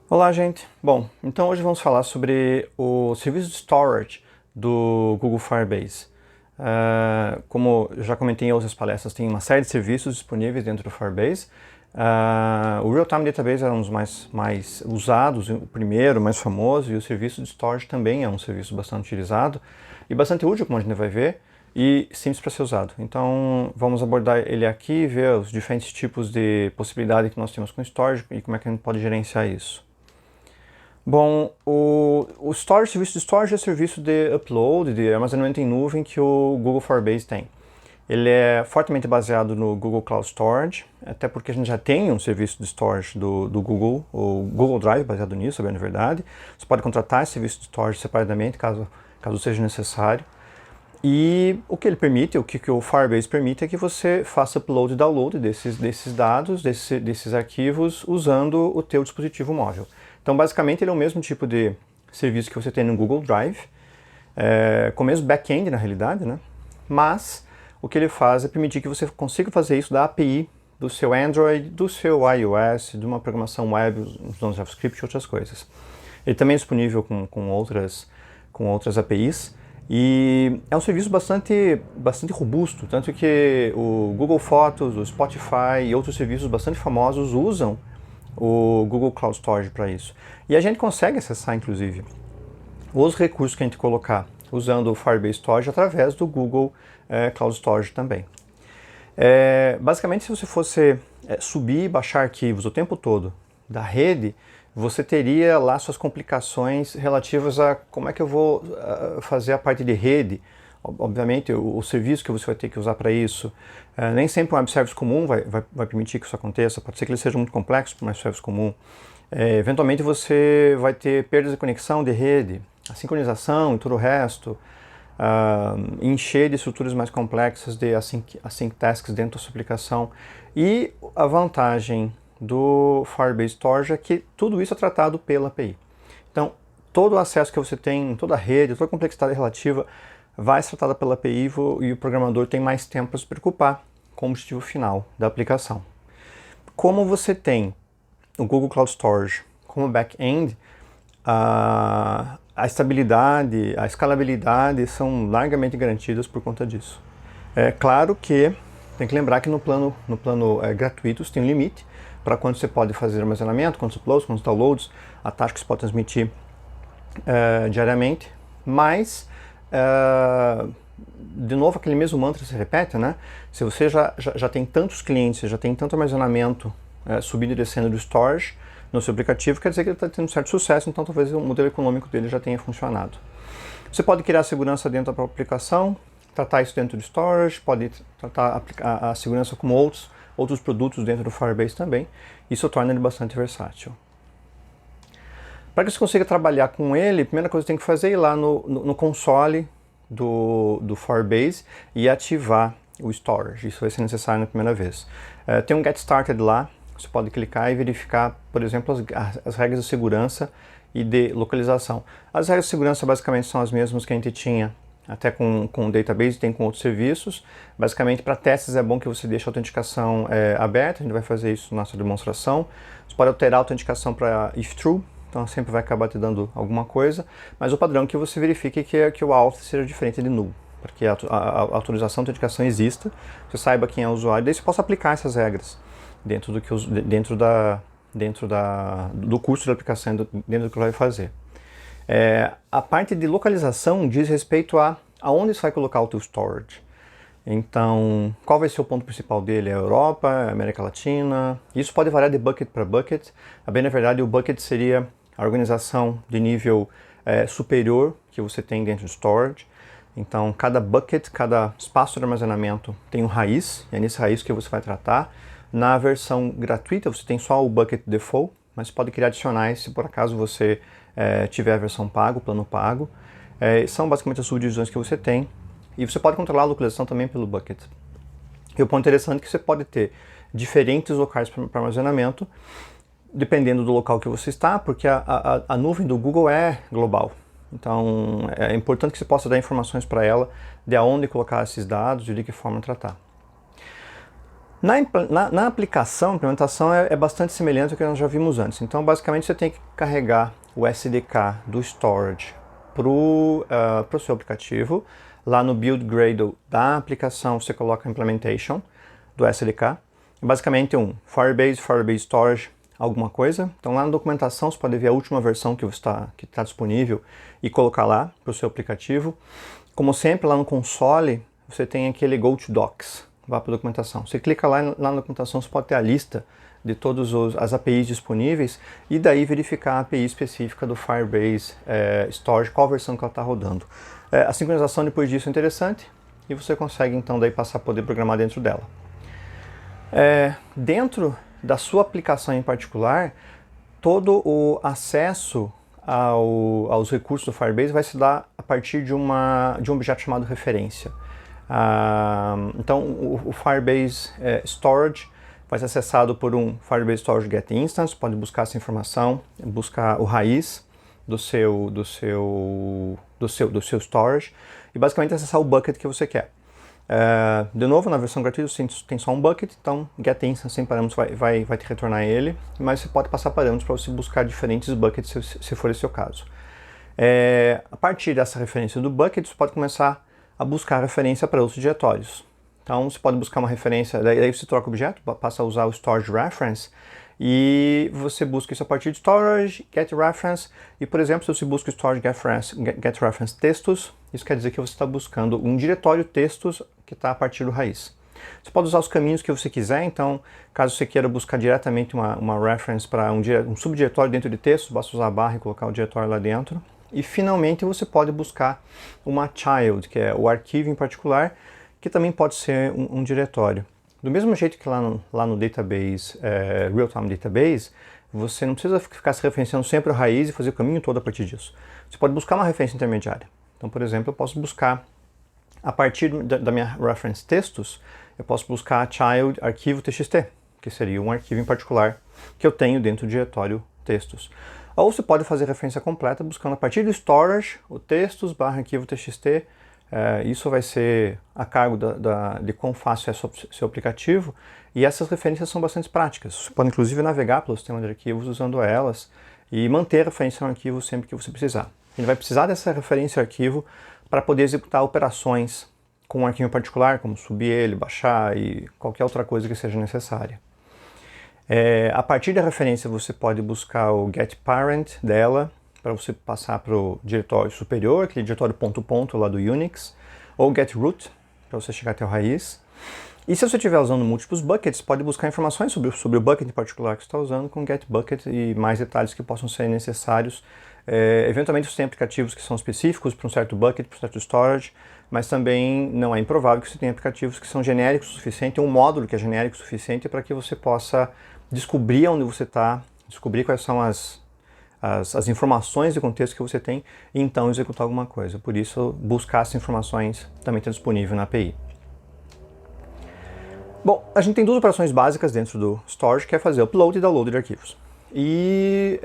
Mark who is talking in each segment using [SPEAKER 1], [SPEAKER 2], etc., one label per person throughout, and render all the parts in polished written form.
[SPEAKER 1] Olá, gente! Bom, então hoje vamos falar sobre o serviço de storage do Google Firebase. Como eu já comentei em outras palestras, tem uma série de serviços disponíveis dentro do Firebase. O Real-Time Database é um dos mais usados, o primeiro, mais famoso, e o serviço de storage também é um serviço bastante utilizado e bastante útil, como a gente vai ver, e simples para ser usado. Então vamos abordar ele aqui e ver os diferentes tipos de possibilidade que nós temos com storage e como é que a gente pode gerenciar isso. Bom, o serviço de storage é o serviço de upload, de armazenamento em nuvem que o Google Firebase tem. Ele é fortemente baseado no Google Cloud Storage, até porque a gente já tem um serviço de storage do Google, o Google Drive baseado nisso, bem na verdade. Você pode contratar esse serviço de storage separadamente, caso seja necessário. E o que ele permite, o que o Firebase permite é que você faça upload e download desses dados, desses arquivos, usando o teu dispositivo móvel. Então, basicamente, ele é o mesmo tipo de serviço que você tem no Google Drive, com o mesmo back-end, na realidade, né? Mas o que ele faz é permitir que você consiga fazer isso da API do seu Android, do seu iOS, de uma programação web usando JavaScript e outras coisas. Ele também é disponível com outras APIs. E é um serviço bastante robusto, tanto que o Google Fotos, o Spotify e outros serviços bastante famosos usam o Google Cloud Storage para isso. E a gente consegue acessar, inclusive, os recursos que a gente colocar usando o Firebase Storage através do Google Cloud Storage também. Basicamente, se você fosse subir e baixar arquivos o tempo todo da rede, você teria lá suas complicações relativas a como é que eu vou fazer a parte de rede. Obviamente, o serviço que você vai ter que usar para isso, nem sempre um web service comum vai permitir que isso aconteça, pode ser que ele seja muito complexo para um web service comum. Eventualmente você vai ter perdas de conexão de rede, a sincronização e todo o resto, encher de estruturas mais complexas de async tasks dentro da sua aplicação. E a vantagem do Firebase Storage é que tudo isso é tratado pela API. Então, todo o acesso que você tem, toda a rede, toda a complexidade relativa vai ser tratada pela API e o programador tem mais tempo para se preocupar com o objetivo final da aplicação. Como você tem o Google Cloud Storage como back-end, a estabilidade, a escalabilidade são largamente garantidas por conta disso. É claro que tem que lembrar que no plano gratuito você tem um limite para quanto você pode fazer armazenamento, quantos uploads, quantos downloads, a taxa que você pode transmitir diariamente, mas de novo aquele mesmo mantra se repete, né? Se você já tem tantos clientes, já tem tanto armazenamento subindo e descendo do storage no seu aplicativo, quer dizer que ele está tendo um certo sucesso, então talvez o modelo econômico dele já tenha funcionado. Você pode criar segurança dentro da própria aplicação, tratar isso dentro do storage, pode tratar a segurança como outros produtos dentro do Firebase também. Isso torna ele bastante versátil. Para que você consiga trabalhar com ele, a primeira coisa que você tem que fazer é ir lá no console do Firebase e ativar o storage. Isso vai ser necessário na primeira vez. Tem um Get Started lá, você pode clicar e verificar, por exemplo, as regras de segurança e de localização. As regras de segurança basicamente são as mesmas que a gente tinha até com o database, tem com outros serviços. Basicamente, para testes é bom que você deixe a autenticação aberta, a gente vai fazer isso na nossa demonstração. Você pode alterar a autenticação para if true, então sempre vai acabar te dando alguma coisa, mas o padrão é que você verifique que o auth seja diferente de null, para que a autorização de autenticação exista, você saiba quem é o usuário, e daí você possa aplicar essas regras dentro do curso de aplicação, dentro do que vai fazer. A parte de localização diz respeito a aonde você vai colocar o teu storage. Então, qual vai ser o ponto principal dele? É a Europa, a América Latina? Isso pode variar de bucket para bucket. Bem, na verdade, o bucket seria a organização de nível superior que você tem dentro do storage. Então, cada bucket, cada espaço de armazenamento tem um raiz, e é nesse raiz que você vai tratar. Na versão gratuita, você tem só o bucket default, mas pode criar adicionais se por acaso você tiver a versão pago, plano pago. São basicamente as subdivisões que você tem. E você pode controlar a localização também pelo bucket. E o ponto interessante é que você pode ter diferentes locais para armazenamento, dependendo do local que você está, porque a nuvem do Google é global. Então é importante que você possa dar informações para ela de aonde colocar esses dados e de que forma tratar. Na aplicação, a implementação é bastante semelhante ao que nós já vimos antes. Então, basicamente, você tem que carregar o SDK do storage para o seu aplicativo. Lá no build Gradle da aplicação, você coloca a implementation do SDK. Basicamente, Firebase Storage, alguma coisa. Então, lá na documentação, você pode ver a última versão que está disponível e colocar lá para o seu aplicativo. Como sempre, lá no console, você tem aquele Go to Docs. Vá para a documentação. Você clica lá na documentação, você pode ter a lista de todas as APIs disponíveis e daí verificar a API específica do Firebase Storage, qual versão que ela está rodando. A sincronização depois disso é interessante e você consegue então daí passar a poder programar dentro dela. Dentro da sua aplicação em particular, todo o acesso aos recursos do Firebase vai se dar a partir de um objeto chamado referência. Então o Firebase Storage vai ser acessado por um Firebase Storage Get Instance, pode buscar essa informação, buscar o raiz do seu storage e basicamente acessar o bucket que você quer. De novo, na versão gratuita você tem só um bucket, então Get Instance sem parâmetros vai te retornar ele, mas você pode passar parâmetros para você buscar diferentes buckets se for esse o seu caso. A partir dessa referência do bucket, você pode começar a buscar referência para outros diretórios. Então você pode buscar uma referência, daí você troca o objeto, passa a usar o storage reference e você busca isso a partir de storage, get reference e, por exemplo, se você busca storage get reference textos, isso quer dizer que você está buscando um diretório textos que está a partir do raiz. Você pode usar os caminhos que você quiser, então caso você queira buscar diretamente uma reference para um subdiretório dentro de textos, basta usar a barra e colocar o diretório lá dentro. E finalmente você pode buscar uma child, que é o arquivo em particular, que também pode ser um diretório. Do mesmo jeito que lá no database, Real-Time Database, você não precisa ficar se referenciando sempre a raiz e fazer o caminho todo a partir disso. Você pode buscar uma referência intermediária. Então, por exemplo, eu posso buscar, a partir da minha reference textos, eu posso buscar a child arquivo txt, que seria um arquivo em particular que eu tenho dentro do diretório textos. Ou você pode fazer referência completa buscando a partir do storage, o textos barra arquivo txt. Isso vai ser a cargo de quão fácil é seu aplicativo. E essas referências são bastante práticas. Você pode inclusive navegar pelo sistema de arquivos usando elas e manter a referência no arquivo sempre que você precisar. Ele vai precisar dessa referência arquivo para poder executar operações com um arquivo particular, como subir ele, baixar e qualquer outra coisa que seja necessária. A partir da referência você pode buscar o getParent dela, para você passar para o diretório superior, aquele diretório ponto lá do Unix, ou getRoot, para você chegar até o raiz. E se você estiver usando múltiplos buckets, pode buscar informações sobre o bucket em particular que você está usando com getBucket e mais detalhes que possam ser necessários. Eventualmente você tem aplicativos que são específicos para um certo bucket, para um certo storage, mas também não é improvável que você tenha aplicativos que são genéricos o suficiente, um módulo que é genérico o suficiente para que você possa descobrir onde você está, descobrir quais são as informações de contexto que você tem e então executar alguma coisa. Por isso, buscar essas informações também está disponível na API. Bom, a gente tem duas operações básicas dentro do storage, que é fazer upload e download de arquivos. E,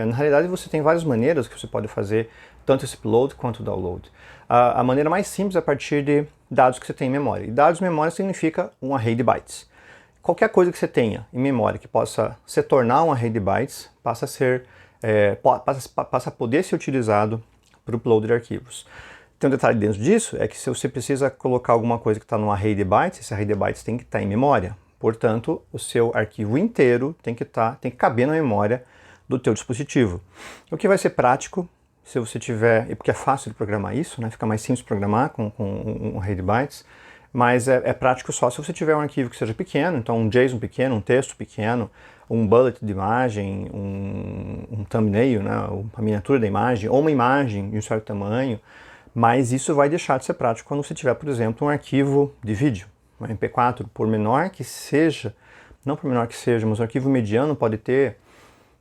[SPEAKER 1] na realidade, você tem várias maneiras que você pode fazer tanto esse upload quanto o download. A maneira mais simples é a partir de dados que você tem em memória. E dados em memória significa um array de bytes. Qualquer coisa que você tenha em memória que possa se tornar um array de bytes passa a poder ser utilizado para o upload de arquivos. Tem um detalhe dentro disso, é que se você precisa colocar alguma coisa que está num array de bytes, esse array de bytes tem que estar em memória. Portanto, o seu arquivo inteiro tem que caber na memória do teu dispositivo. O que vai ser prático se você tiver, porque é fácil de programar isso, né? Fica mais simples de programar com um array de bytes, mas é prático só se você tiver um arquivo que seja pequeno, então um JSON pequeno, um texto pequeno, um bullet de imagem, um thumbnail, né? Uma miniatura da imagem, ou uma imagem de um certo tamanho, mas isso vai deixar de ser prático quando você tiver, por exemplo, um arquivo de vídeo, um MP4, por menor que seja, não por menor que seja, mas um arquivo mediano pode ter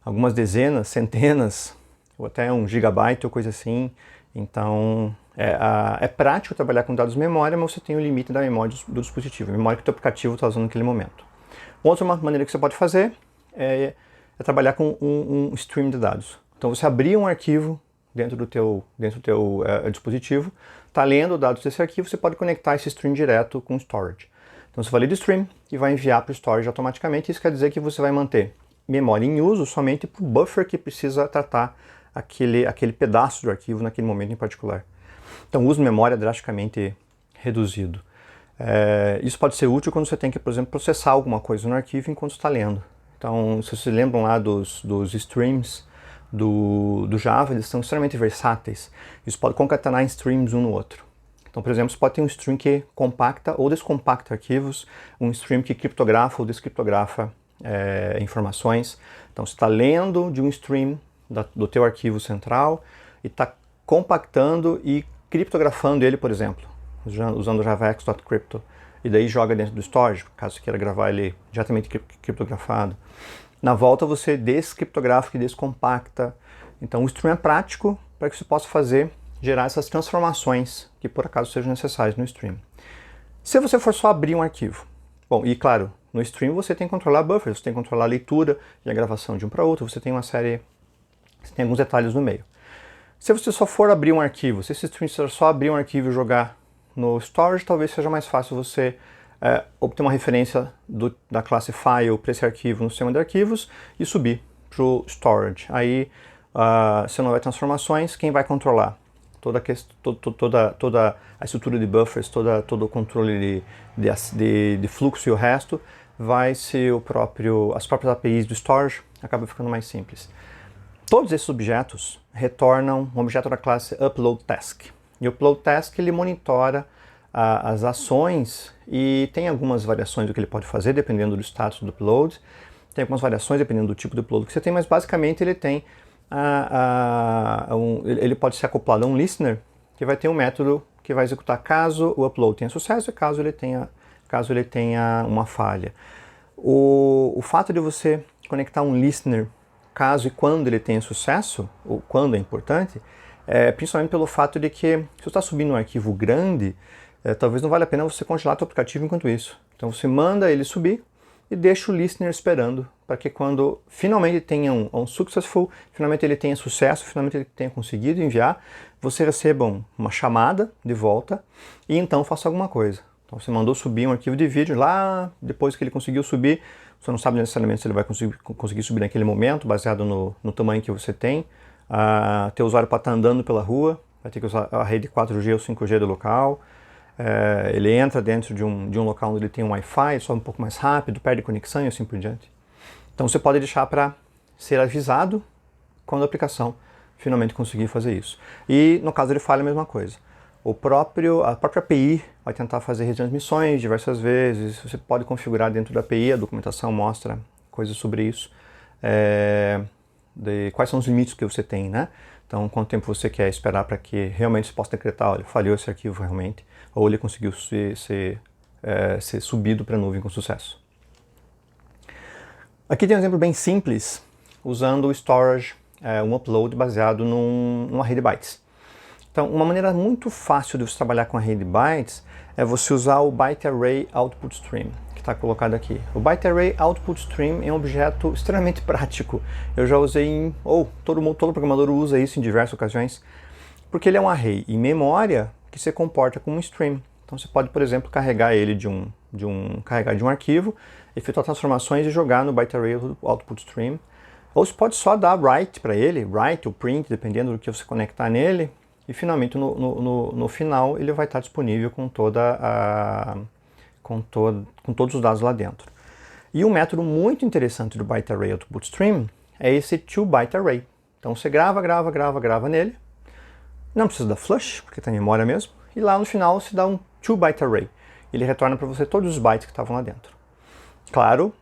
[SPEAKER 1] algumas dezenas, centenas, ou até 1 gigabyte ou coisa assim. Então, é prático trabalhar com dados de memória, mas você tem o limite da memória do dispositivo, a memória que o teu aplicativo está usando naquele momento. Outra maneira que você pode fazer é trabalhar com um stream de dados. Então, você abrir um arquivo dentro do teu dispositivo, está lendo dados desse arquivo, você pode conectar esse stream direto com o storage. Então você valida o stream e vai enviar para o storage automaticamente. Isso quer dizer que você vai manter memória em uso somente para o buffer que precisa tratar aquele pedaço do arquivo naquele momento em particular. Então o uso de memória é drasticamente reduzido. Isso pode ser útil quando você tem que, por exemplo, processar alguma coisa no arquivo enquanto está lendo. Então, se vocês lembram lá dos streams do Java, eles são extremamente versáteis. Isso pode concatenar em streams um no outro. Então, por exemplo, você pode ter um stream que compacta ou descompacta arquivos, um stream que criptografa ou descriptografa informações. Então, você está lendo de um stream do teu arquivo central e está compactando e criptografando ele, por exemplo, usando o javax.crypto, e daí joga dentro do storage, caso você queira gravar ele diretamente criptografado. Na volta você descriptografa e descompacta. Então o stream é prático para que você possa gerar essas transformações que por acaso sejam necessárias no stream. Se você for só abrir um arquivo, bom, e claro, no stream você tem que controlar buffers, você tem que controlar a leitura e a gravação de um para outro, você tem alguns detalhes no meio. Se você só for abrir um arquivo, se esse stream só abrir um arquivo e jogar no storage, talvez seja mais fácil você obter uma referência da classe file para esse arquivo no sistema de arquivos e subir para o storage. Aí, se não houver transformações, quem vai controlar toda a estrutura de buffers, todo o controle de fluxo e o resto, vai ser as próprias APIs do storage, acaba ficando mais simples. Todos esses objetos retornam um objeto da classe uploadTask. E o uploadTask ele monitora as ações e tem algumas variações do que ele pode fazer dependendo do status do upload. Tem algumas variações dependendo do tipo de upload que você tem, mas basicamente ele tem ele pode ser acoplado a um listener que vai ter um método que vai executar caso o upload tenha sucesso e caso ele tenha uma falha. O fato de você conectar um listener caso e quando ele tenha sucesso, ou quando é importante, principalmente pelo fato de que se você está subindo um arquivo grande, talvez não valha a pena você congelar seu aplicativo enquanto isso. Então você manda ele subir e deixa o listener esperando para que quando finalmente tenha um successful, finalmente ele tenha sucesso, finalmente ele tenha conseguido enviar, você receba uma chamada de volta e então faça alguma coisa. Então você mandou subir um arquivo de vídeo lá, depois que ele conseguiu subir, você não sabe necessariamente se ele vai conseguir subir naquele momento, baseado no tamanho que você tem. Teu usuário pode estar andando pela rua, vai ter que usar a rede 4G ou 5G do local. Ele entra dentro de um local onde ele tem um Wi-Fi, só um pouco mais rápido, perde conexão e assim por diante. Então você pode deixar para ser avisado quando a aplicação finalmente conseguir fazer isso. E no caso de falha, a mesma coisa. A própria API vai tentar fazer retransmissões diversas vezes, você pode configurar dentro da API, a documentação mostra coisas sobre isso, de quais são os limites que você tem, né? Então, quanto tempo você quer esperar para que realmente você possa decretar, olha, falhou esse arquivo realmente, ou ele conseguiu ser subido para a nuvem com sucesso. Aqui tem um exemplo bem simples, usando o storage, um upload baseado numa rede bytes. Então, uma maneira muito fácil de você trabalhar com a rede bytes é você usar o Byte Array Output Stream, que está colocado aqui. O Byte Array Output Stream é um objeto extremamente prático. Eu já usei todo programador usa isso em diversas ocasiões, porque ele é um array em memória que se comporta como um stream. Então você pode, por exemplo, carregar ele de um arquivo, efetuar transformações e jogar no Byte Array Output Stream. Ou você pode só dar write para ele, write ou print, dependendo do que você conectar nele, e finalmente no final ele vai estar disponível com todos os dados lá dentro. E um método muito interessante do Byte Array Output Stream é esse toByte Array. Então você grava nele, não precisa da flush, porque está em memória mesmo, e lá no final se dá um toByte Array. Ele retorna para você todos os bytes que estavam lá dentro. Claro,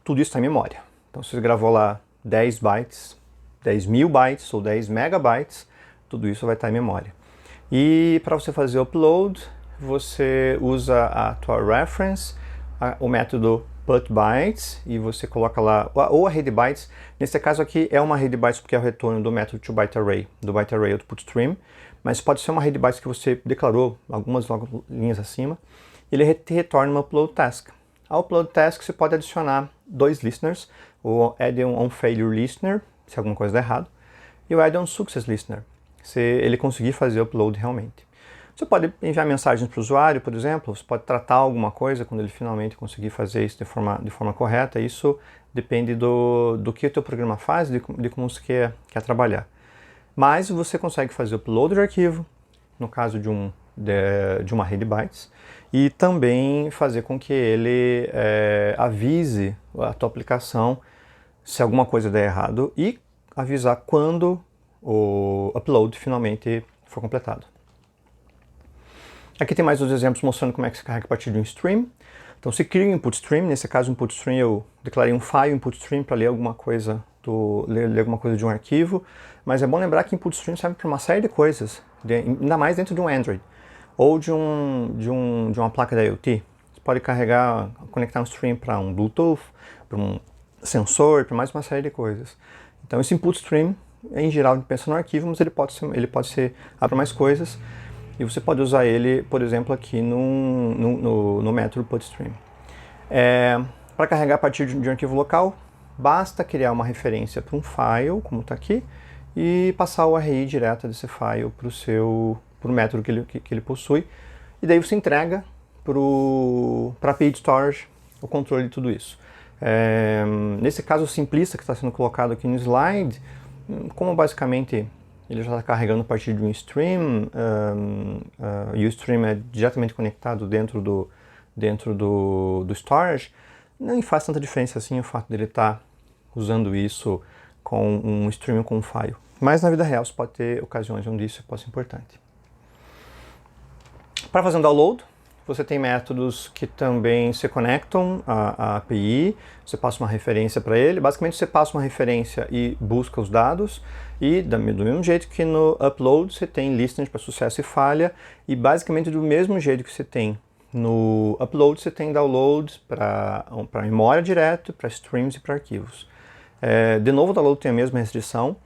[SPEAKER 1] tudo isso está em memória. Então se você gravou lá 10 bytes, 10.000 bytes ou 10 megabytes, tudo isso vai estar em memória. E para você fazer o upload, você usa a tua reference, o método putBytes, e você coloca lá, ou a rede bytes. Nesse caso aqui é uma rede bytes porque é o retorno do método toByte Array, do Byte Array Output Stream, mas pode ser uma rede bytes que você declarou algumas linhas acima, ele retorna uma upload task. A upload task você pode adicionar 2 listeners, o add on failure listener, se alguma coisa der errado, e o add on success listener, se ele conseguir fazer o upload realmente. Você pode enviar mensagens para o usuário, por exemplo, você pode tratar alguma coisa quando ele finalmente conseguir fazer isso de forma correta. Isso depende do que o teu programa faz, de como você quer trabalhar. Mas você consegue fazer o upload do arquivo, no caso de uma rede bytes, e também fazer com que ele avise a tua aplicação se alguma coisa der errado e avisar quando o upload finalmente for completado. Aqui tem mais uns exemplos mostrando como é que se carrega a partir de um stream. Então se cria um input stream, nesse caso input stream eu declarei um file input stream para ler alguma coisa ler alguma coisa de um arquivo, mas é bom lembrar que input stream serve para uma série de coisas, ainda mais dentro de um Android ou de uma placa da IoT. Você pode conectar um stream para um Bluetooth, para um sensor, para mais uma série de coisas. Então esse input stream, em geral, pensa no arquivo, mas ele pode ser para mais coisas. E você pode usar ele, por exemplo, aqui no método putStream. Para carregar a partir de um arquivo local, basta criar uma referência para um file, como está aqui, e passar o URI direta desse file para o método que ele possui. E daí você entrega para a API de Storage o controle de tudo isso. Nesse caso simplista que está sendo colocado aqui no slide, como basicamente ele já está carregando a partir de um stream, e o stream é diretamente conectado dentro do storage, não faz tanta diferença assim o fato dele estar usando isso com um stream com um file. Mas na vida real você pode ter ocasiões onde isso pode ser importante. Para fazer um download, você tem métodos que também se conectam à API, você passa uma referência para ele, basicamente você passa uma referência e busca os dados, e do mesmo jeito que no upload você tem listening para sucesso e falha, e basicamente do mesmo jeito que você tem no upload, você tem downloads para memória direto, para streams e para arquivos. De novo, o download tem a mesma restrição,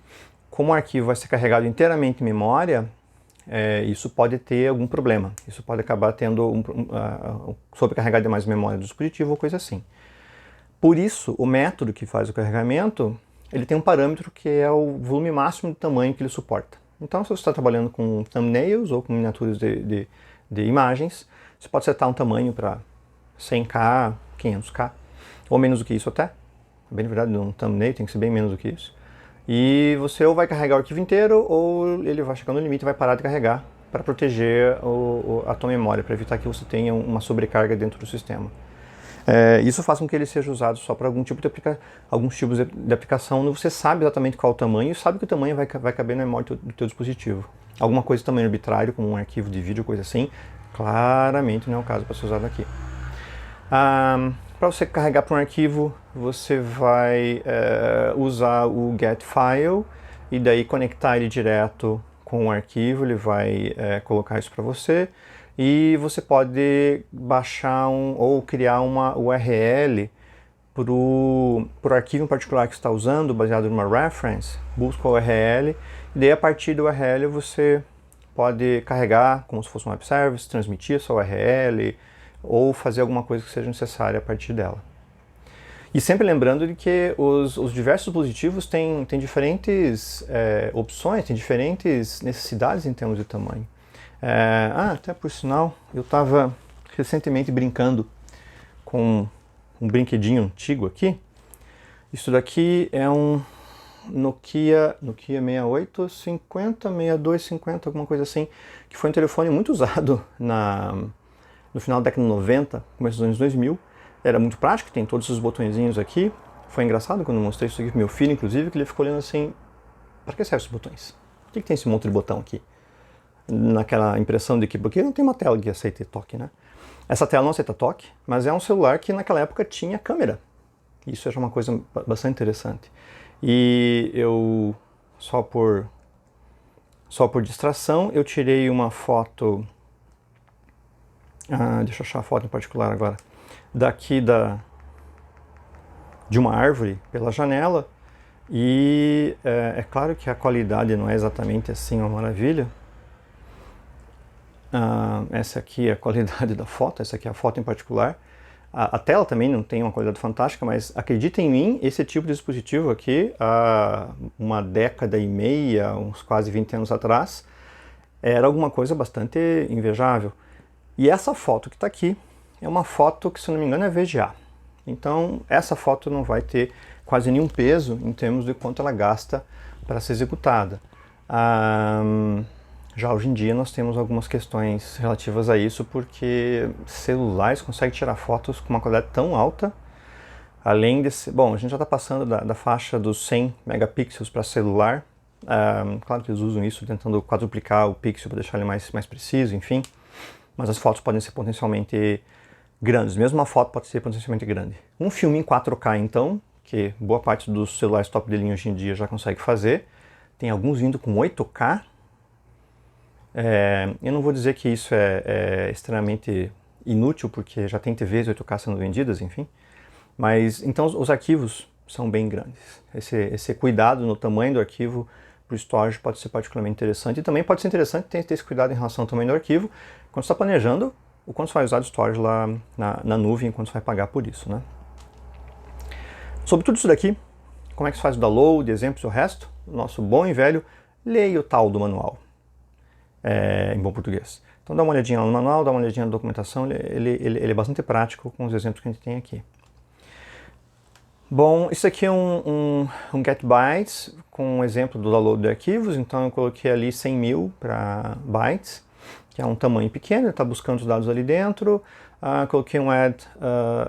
[SPEAKER 1] como o arquivo vai ser carregado inteiramente em memória, isso pode ter algum problema. Isso pode acabar tendo sobrecarregar demais memória do dispositivo ou coisa assim. Por isso, o método que faz o carregamento, ele tem um parâmetro que é o volume máximo de tamanho que ele suporta. Então, se você está trabalhando com thumbnails ou com miniaturas de imagens, você pode setar um tamanho para 100K, 500K, ou menos do que isso até. Bem, na verdade, um thumbnail tem que ser bem menos do que isso. E você ou vai carregar o arquivo inteiro, ou ele vai chegar no limite e vai parar de carregar para proteger a tua memória, para evitar que você tenha uma sobrecarga dentro do sistema. Isso faz com que ele seja usado só para alguns tipos de aplicação, onde você sabe exatamente qual é o tamanho e sabe que o tamanho vai caber na memória do teu dispositivo. Alguma coisa de tamanho arbitrário, como um arquivo de vídeo, coisa assim, claramente não é o caso para ser usado aqui. Para você carregar para um arquivo, você vai usar o getFile e daí conectar ele direto com o arquivo, ele vai colocar isso para você. E você pode baixar ou criar uma URL para o arquivo em particular que você está usando, baseado numa reference, busca a URL, e daí a partir da URL você pode carregar como se fosse um web service, transmitir essa URL, ou fazer alguma coisa que seja necessária a partir dela. E sempre lembrando de que os diversos dispositivos têm diferentes opções, têm diferentes necessidades em termos de tamanho. Até por sinal, eu estava recentemente brincando com um brinquedinho antigo aqui. Isso daqui é um Nokia 6850, 6250, alguma coisa assim, que foi um telefone muito usado no final da década de 90, começo dos anos 2000. Era muito prático, tem todos os botõezinhos aqui. Foi engraçado quando eu mostrei isso aqui pro meu filho, inclusive, que ele ficou olhando assim, para que servem esses botões? Por que tem esse monte de botão aqui? Naquela impressão de que, porque não tem uma tela que aceita toque, né? Essa tela não aceita toque, mas é um celular que naquela época tinha câmera. Isso é uma coisa bastante interessante. E eu, só por distração, eu tirei uma foto, deixa eu achar a foto em particular agora, daqui de uma árvore pela janela, e é claro que a qualidade não é exatamente assim uma maravilha. Essa aqui é a qualidade da foto, essa aqui é a foto em particular. A tela também não tem uma qualidade fantástica, mas acreditem em mim, esse tipo de dispositivo aqui, há uma década e meia, uns quase 20 anos atrás, era alguma coisa bastante invejável. E essa foto que está aqui é uma foto que, se não me engano, é VGA. Então, essa foto não vai ter quase nenhum peso em termos de quanto ela gasta para ser executada. Já hoje em dia nós temos algumas questões relativas a isso, porque celulares conseguem tirar fotos com uma qualidade tão alta, além desse... Bom, a gente já está passando da faixa dos 100 megapixels para celular. Claro que eles usam isso tentando quadruplicar o pixel para deixar ele mais preciso, enfim. Mas as fotos podem ser potencialmente grandes, mesmo uma foto pode ser potencialmente grande. Um filme em 4K, então, que boa parte dos celulares top de linha hoje em dia já consegue fazer. Tem alguns vindo com 8K. Eu não vou dizer que isso é extremamente inútil, porque já tem TVs 8K sendo vendidas, enfim. Mas, então, os arquivos são bem grandes. Esse cuidado no tamanho do arquivo para o storage pode ser particularmente interessante. E também pode ser interessante ter esse cuidado em relação ao tamanho do arquivo, quando você está planejando o quanto você vai usar de storage lá na nuvem, quanto você vai pagar por isso, né? Sobre tudo isso daqui, como é que se faz o download, exemplos e o resto, o nosso bom e velho, leia o tal do manual, em bom português. Então dá uma olhadinha lá no manual, dá uma olhadinha na documentação, ele é bastante prático com os exemplos que a gente tem aqui. Bom, isso aqui é um GetBytes com um exemplo do download de arquivos, então eu coloquei ali 100.000 para bytes, que é um tamanho pequeno, ele está buscando os dados ali dentro. Coloquei um add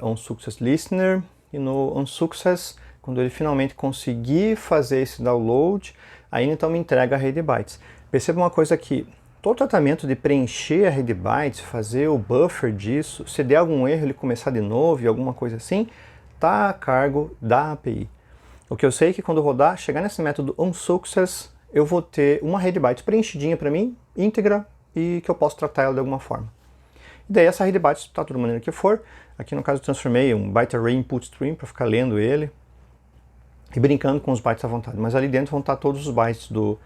[SPEAKER 1] onSuccess listener, e no onSuccess, quando ele finalmente conseguir fazer esse download, aí então me entrega a rede bytes. Perceba uma coisa aqui, todo o tratamento de preencher a rede bytes, fazer o buffer disso, se der algum erro ele começar de novo e alguma coisa assim, está a cargo da API. O que eu sei é que quando rodar, chegar nesse método onSuccess, eu vou ter uma rede bytes preenchidinha para mim, íntegra, e que eu posso tratar ela de alguma forma. E daí essa rede bytes está de toda maneira que for. Aqui no caso eu transformei um byte array input stream para ficar lendo ele e brincando com os bytes à vontade. Mas ali dentro vão estar todos os bytes do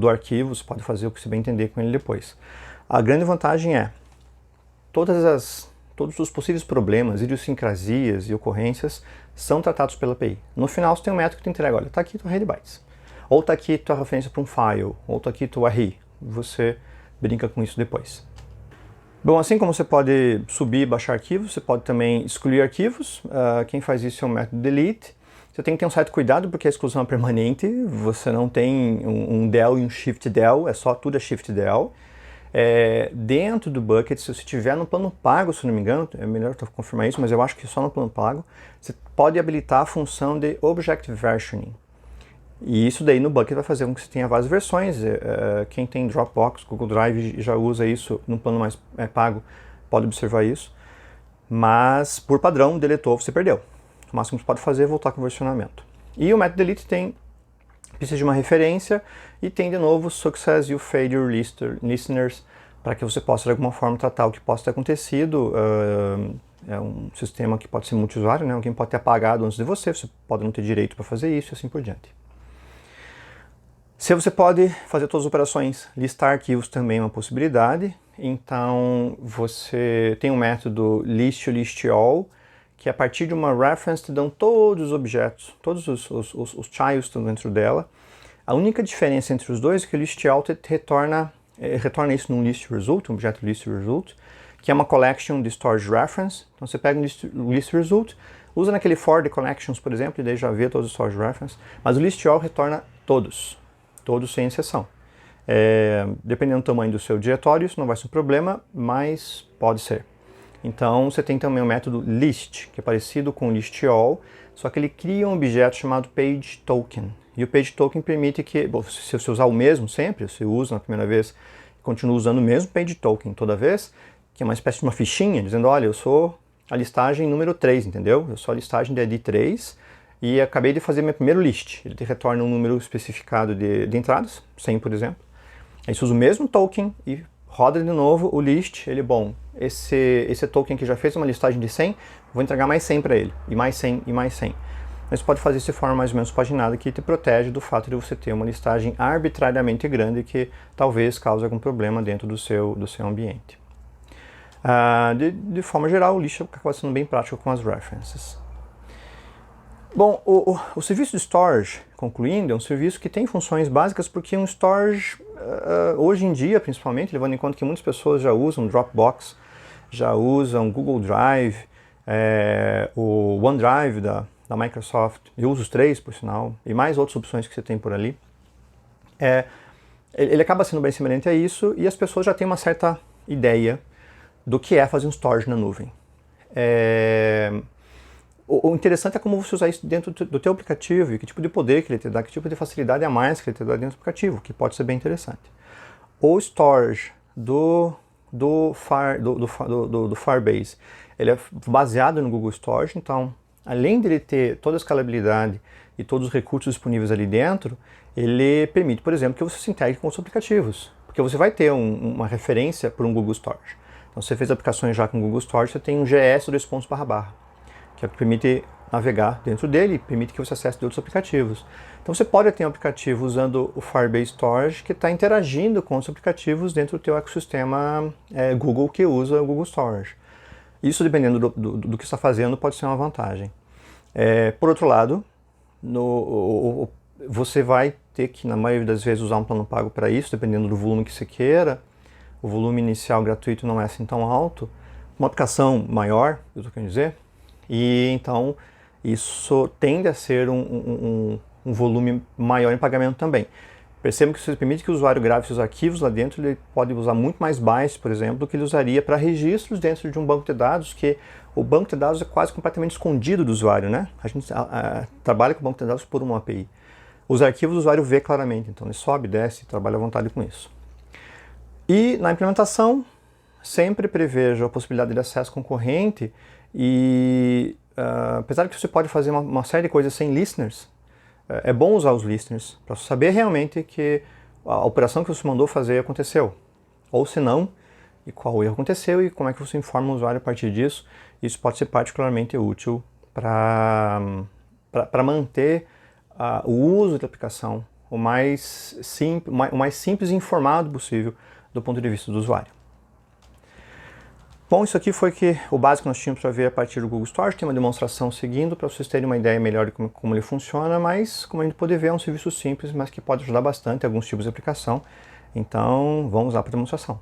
[SPEAKER 1] arquivo, você pode fazer o que você bem entender com ele depois. A grande vantagem é todos os possíveis problemas, idiosincrasias e ocorrências são tratados pela API. No final você tem um método que te entrega, olha, está aqui tua rede bytes, ou está aqui tua referência para um file, ou está aqui tua array. Você brinca com isso depois. Bom, assim como você pode subir e baixar arquivos, você pode também excluir arquivos. Quem faz isso é o método delete. Você tem que ter um certo cuidado porque a exclusão é permanente. Você não tem um del e um shift del, tudo é shift del. Dentro do bucket, se você estiver no plano pago, se não me engano, é melhor eu confirmar isso, mas eu acho que só no plano pago, você pode habilitar a função de Object Versioning. E isso daí no bucket vai fazer com que você tenha várias versões. Quem tem Dropbox, Google Drive já usa isso no plano mais pago, pode observar isso. Mas por padrão, deletou, você perdeu. O máximo que você pode fazer é voltar com o versionamento. E o método delete precisa de uma referência e tem de novo o success e o failure listeners para que você possa de alguma forma tratar o que possa ter acontecido. É um sistema que pode ser multiusuário, né? Alguém pode ter apagado antes de você pode não ter direito para fazer isso e assim por diante. Se você pode fazer todas as operações, listar arquivos também é uma possibilidade. Então você tem um método list_all, que a partir de uma reference te dão todos os objetos, todos os childs estão dentro dela. A única diferença entre os dois é que o list_all retorna isso num list_result, um objeto list_result, que é uma collection de storage reference. Então você pega um list_result, usa naquele for the collections, por exemplo, e daí já vê todos os storage reference, mas o list_all retorna todos sem exceção. Dependendo do tamanho do seu diretório, isso não vai ser um problema, mas pode ser. Então você tem também o método list, que é parecido com o list_all, só que ele cria um objeto chamado page token. E o page token permite que, se você usar o mesmo sempre, você usa na primeira vez e continua usando o mesmo page token toda vez, que é uma espécie de uma fichinha, dizendo, olha, eu sou a listagem número 3, entendeu? Eu sou a listagem de ID 3, e acabei de fazer meu primeiro list. Ele te retorna um número especificado de entradas, 100 por exemplo. Aí você usa o mesmo token e roda de novo o list. Ele, bom, esse token que já fez uma listagem de 100, vou entregar mais 100 para ele, e mais 100, e mais 100. Mas você pode fazer isso de forma mais ou menos paginada, que te protege do fato de você ter uma listagem arbitrariamente grande que talvez cause algum problema dentro do seu ambiente. De forma geral, o list acaba sendo bem prático com as references. Bom, o serviço de storage, concluindo, é um serviço que tem funções básicas porque um storage, hoje em dia principalmente, levando em conta que muitas pessoas já usam Dropbox, já usam Google Drive, o OneDrive da Microsoft, eu uso os três por sinal, e mais outras opções que você tem por ali, ele acaba sendo bem semelhante a isso e as pessoas já têm uma certa ideia do que é fazer um storage na nuvem. O interessante é como você usar isso dentro do teu aplicativo e que tipo de poder que ele te dá, que tipo de facilidade a mais que ele te dá dentro do aplicativo, que pode ser bem interessante. O storage do Firebase, ele é baseado no Google Storage, então, além de ele ter toda a escalabilidade e todos os recursos disponíveis ali dentro, ele permite, por exemplo, que você se integre com os aplicativos, porque você vai ter uma referência para um Google Storage. Então, se você fez aplicações já com Google Storage, você tem um GS //, que permite navegar dentro dele e permite que você acesse de outros aplicativos. Então você pode ter um aplicativo usando o Firebase Storage que está interagindo com os aplicativos dentro do teu ecossistema Google que usa o Google Storage. Isso, dependendo do que você está fazendo, pode ser uma vantagem. Por outro lado, você vai ter que, na maioria das vezes, usar um plano pago para isso, dependendo do volume que você queira. O volume inicial gratuito não é assim tão alto. Uma aplicação maior, eu estou querendo dizer, e então isso tende a ser um volume maior em pagamento também. Perceba que isso permite que o usuário grave seus arquivos lá dentro, ele pode usar muito mais bytes, por exemplo, do que ele usaria para registros dentro de um banco de dados, que o banco de dados é quase completamente escondido do usuário, né? A gente trabalha com o banco de dados por uma API. Os arquivos o usuário vê claramente, então ele sobe, desce, trabalha à vontade com isso. E na implementação, sempre prevejo a possibilidade de acesso concorrente e apesar que você pode fazer uma série de coisas sem listeners, é bom usar os listeners para saber realmente que a operação que você mandou fazer aconteceu. Ou se não, e qual erro aconteceu e como é que você informa o usuário a partir disso. Isso pode ser particularmente útil para manter o uso da aplicação o mais simples e informado possível do ponto de vista do usuário. Bom, isso aqui foi o básico que nós tínhamos para ver a partir do Google Storage. Tem uma demonstração seguindo para vocês terem uma ideia melhor de como ele funciona, mas como a gente pode ver é um serviço simples, mas que pode ajudar bastante em alguns tipos de aplicação. Então, vamos lá para a demonstração.